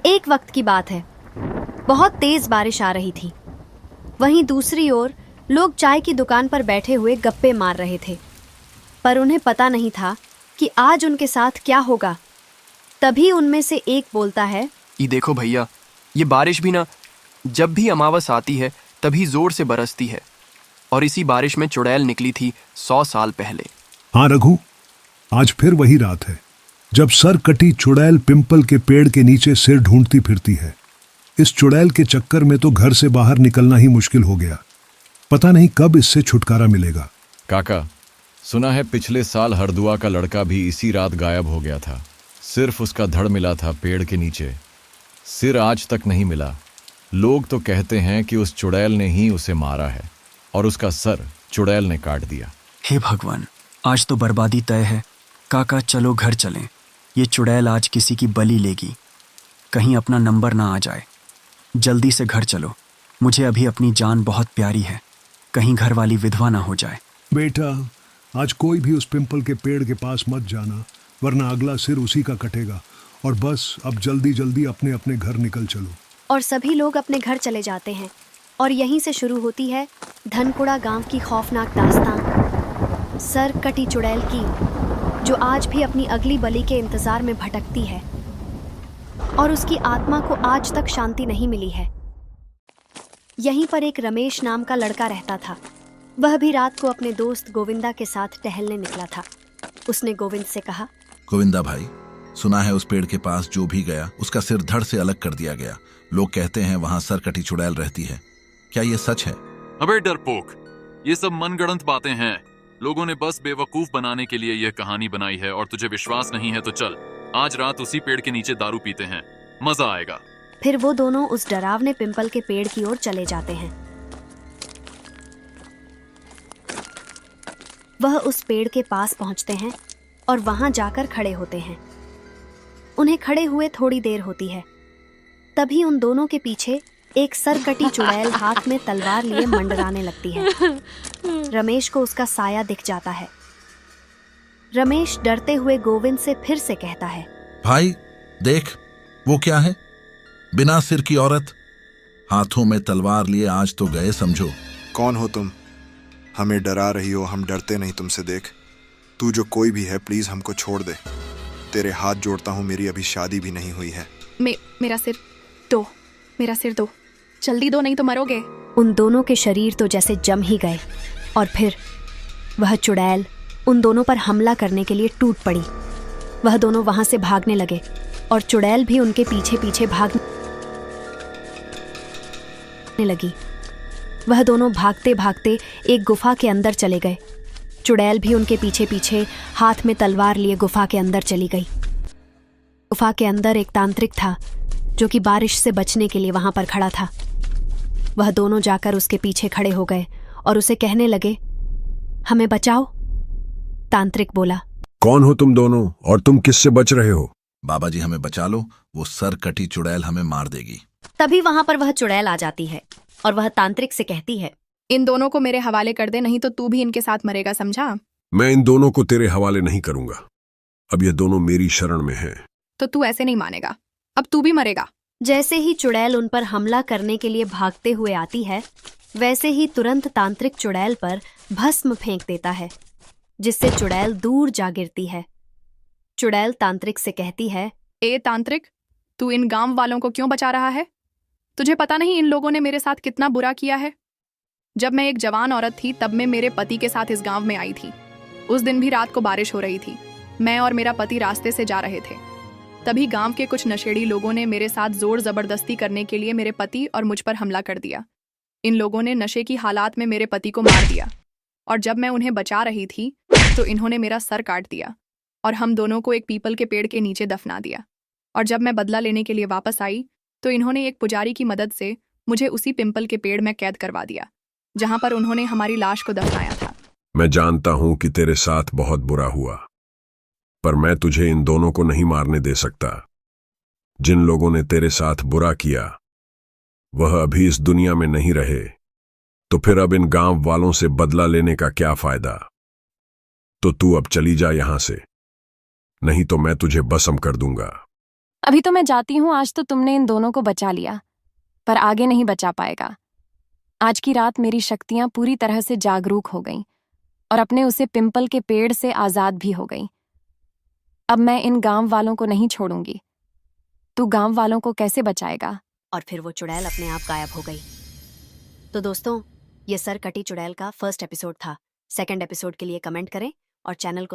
एक वक्त की बात है। बहुत तेज बारिश आ रही थी। वहीं दूसरी ओर लोग चाय की दुकान पर बैठे हुए गप्पे मार रहे थे, पर उन्हें पता नहीं था कि आज उनके साथ क्या होगा। तभी उनमें से एक बोलता है, ये देखो भैया, ये बारिश भी ना जब भी अमावस आती है तभी जोर से बरसती है, और इसी बारिश में चुड़ैल निकली थी 100 साल पहले। हाँ रघु, आज फिर वही रात है जब सर कटी चुड़ैल पिंपल के पेड़ के नीचे सिर ढूंढती फिरती है। इस चुड़ैल के चक्कर में तो घर से बाहर निकलना ही मुश्किल हो गया। पता नहीं कब इससे छुटकारा मिलेगा। काका, सुना है पिछले साल हरदुआ का लड़का भी इसी रात गायब हो गया था। सिर्फ उसका धड़ मिला था पेड़ के नीचे, सिर आज तक नहीं मिला। लोग तो कहते हैं कि उस चुड़ैल ने ही उसे मारा है और उसका सर चुड़ैल ने काट दिया। हे भगवान, आज तो बर्बादी तय है। काका चलो घर चलें, ये चुड़ैल आज किसी की बलि लेगी, कहीं अपना नंबर ना आ जाए। जल्दी से घर चलो, मुझे अभी अपनी जान बहुत प्यारी है, कहीं घर वाली विधवा ना हो जाए। बेटा, आज कोई भी उस पिंपल के पेड़ के पास मत जाना, वरना अगला सिर उसी का कटेगा। और बस अब जल्दी जल्दी अपने अपने घर निकल चलो। और सभी लोग अपने घर चले जाते हैं। और यहीं से शुरू होती है धनकुड़ा गांव की खौफनाक दास्तान, सर कटी चुड़ैल की, जो आज भी अपनी अगली बलि के इंतजार में भटकती है और उसकी आत्मा को आज तक शांति नहीं मिली है। यहीं पर एक रमेश नाम का लड़का रहता था। वह भी रात को अपने दोस्त गोविंदा के साथ टहलने निकला था। उसने गोविंद से कहा, गोविंदा भाई, सुना है उस पेड़ के पास जो भी गया उसका सिर धड़ से अलग कर दिया गया। लोग कहते हैं वहां सरकटी चुड़ैल रहती है, क्या ये सच है? अबे डरपोक, ये सब मनगढ़ंत बातें हैं। लोगों ने बस बेवकूफ बनाने के लिए यह कहानी बनाई है, और तुझे विश्वास नहीं है तो चल, आज रात उसी पेड़ के नीचे दारू पीते हैं, मजा आएगा। फिर वो दोनों उस डरावने पिंपल के पेड़ की ओर चले जाते हैं। वह उस पेड़ के पास पहुंचते हैं और वहां जाकर खड़े होते हैं। उन्हें खड़े हुए थोड़ी देर होती है, तभी उन दोनों के पीछे एक सरकटी चुड़ैल हाथ में तलवार लिए मंडराने लगती है। रमेश को उसका साया दिख जाता है। रमेश डरते हुए गोविंद से फिर से कहता है, भाई देख, वो क्या है? बिना सिर की औरत, हाथों में तलवार लिए। आज तो गए समझो। कौन हो तुम? हमें डरा रही हो? हम डरते नहीं तुमसे। देख, तू जो कोई भी है, प्लीज हमको छोड़ दे। तेरे हाथ जोड़ता हूँ, मेरी अभी शादी भी नहीं हुई है। मेरा सिर दो, मेरा सिर दो, जल्दी दो, नहीं तो मरोगे। उन दोनों के शरीर तो जैसे जम ही गए, और फिर वह चुड़ैल उन दोनों पर हमला करने के लिए टूट पड़ी। वह दोनों वहां से भागने लगे और चुड़ैल भी उनके पीछे पीछे भागने लगी। वह दोनों भागते भागते एक गुफा के अंदर चले गए। चुड़ैल भी उनके पीछे पीछे हाथ में तलवार लिए गुफा के अंदर चली गई। गुफा के अंदर एक तांत्रिक था जो कि बारिश से बचने के लिए वहां पर खड़ा था। वह दोनों जाकर उसके पीछे खड़े हो गए और उसे कहने लगे, हमें बचाओ। तांत्रिक बोला, कौन हो तुम दोनों और तुम किससे बच रहे हो? बाबा जी हमें बचा लो, वो सर कटी चुड़ैल हमें मार देगी। तभी वहां पर वह चुड़ैल आ जाती है और वह तांत्रिक से कहती है, इन दोनों को मेरे हवाले कर दे, नहीं तो तू भी इनके साथ मरेगा, समझा? मैं इन दोनों को तेरे हवाले नहीं करूंगा। अब ये दोनों मेरी शरण में हैं। तो तू ऐसे नहीं मानेगा, अब तू भी मरेगा। जैसे ही चुड़ैल उन पर हमला करने के लिए भागते हुए आती है, वैसे ही तुरंत तांत्रिक चुड़ैल पर भस्म फेंक देता है, जिससे चुड़ैल दूर जा गिरती है। चुड़ैल तांत्रिक से कहती है, ए तांत्रिक, तू इन गांव वालों को क्यों बचा रहा है? तुझे पता नहीं इन लोगों ने मेरे साथ कितना बुरा किया है? जब मैं एक जवान औरत थी तब मैं मेरे पति के साथ इस गांव में आई थी। उस दिन भी रात को बारिश हो रही थी। मैं और मेरा पति रास्ते से जा रहे थे। तभी गांव के कुछ नशेड़ी लोगों ने मेरे साथ जोर जबरदस्ती करने के लिए मेरे पति और मुझ पर हमला कर दिया। इन लोगों ने नशे की हालात में मेरे पति को मार दिया, और जब मैं उन्हें बचा रही थी तो इन्होंने मेरा सर काट दिया और हम दोनों को एक पीपल के पेड़ के नीचे दफना दिया। और जब मैं बदला लेने के लिए वापस आई तो इन्होंने एक पुजारी की मदद से मुझे उसी पिंपल के पेड़ में कैद करवा दिया, जहां पर उन्होंने हमारी लाश को दफनाया था। मैं जानता हूं कि तेरे साथ बहुत बुरा हुआ, पर मैं तुझे इन दोनों को नहीं मारने दे सकता। जिन लोगों ने तेरे साथ बुरा किया वह अभी इस दुनिया में नहीं रहे, तो फिर अब इन गांव वालों से बदला लेने का क्या फायदा? तो तू अब चली जा यहां से, नहीं तो मैं तुझे भस्म कर दूंगा। अभी तो मैं जाती हूँ, आज तो तुमने इन दोनों को बचा लिया, पर आगे नहीं बचा पाएगा। आज की रात मेरी शक्तियां पूरी तरह से जागरूक हो गईं और अपने उसे पिंपल के पेड़ से आजाद भी हो गईं। अब मैं इन गांव वालों को नहीं छोड़ूंगी। तू गांव वालों को कैसे बचाएगा? और फिर वो चुड़ैल अपने आप गायब हो गई। तो दोस्तों, ये सर कटी चुड़ैल का फर्स्ट एपिसोड था। सेकंड एपिसोड के लिए कमेंट करें और चैनल को